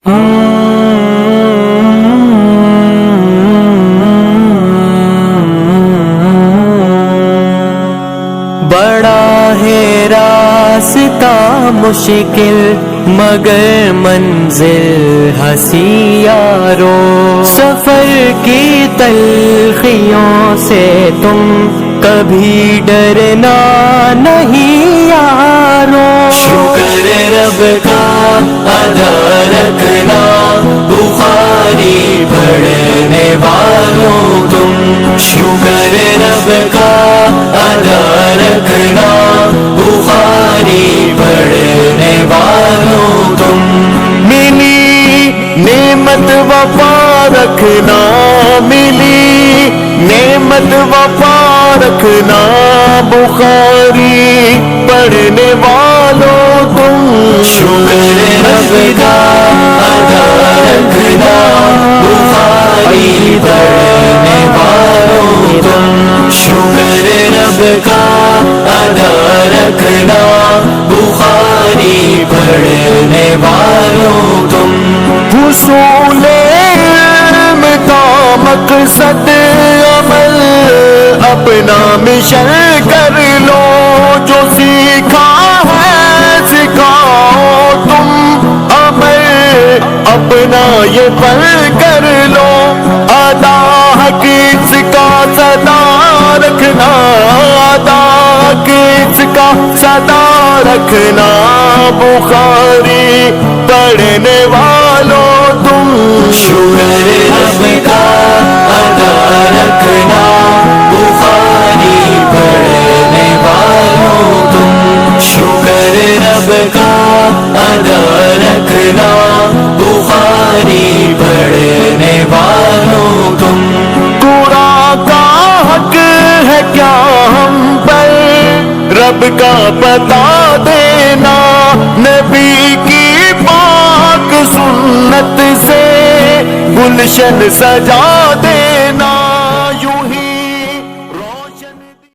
بڑا ہے راستہ مشکل مگر منزل ہنسی یارو، سفر کی تلخیوں سے تم کبھی ڈرنا نہیں یارو، شکر رب کا ادا رکھنا بخاری پڑھنے والوں تم، شکر رب کا ادا رکھنا بخاری پڑھنے والوں تم، ملی نعمت وفا رکھنا، ملی نعمت وفا رکھنا بخاری پڑھنے والوں تم، شکر رب کا ادا رکھنا بخاری پڑھنے والوں تم، شکر رب کا ادا رکھنا بخاری پڑھنے والوں تم، حصول علم کا مقصد عمل اپنا مشن کر لو، جو سیکھا ہے سکھاؤ تم، عمل اپنا یہ پر کر لو، ادا حقیق کا صدا رکھنا، ادا حقیق کا صدا رکھنا بخاری پڑھنے والوں تم، شکر رب کا ادا رکھنا بخاری پڑھنے والوں تم، شکر رب کا ادا رکھنا بخاری پڑھنے والوں تم، قرآن کا حق ہے کیا ہم پر رب کا پتا دینا، نبی کی پاک سنت سے گلشن سجا دینا،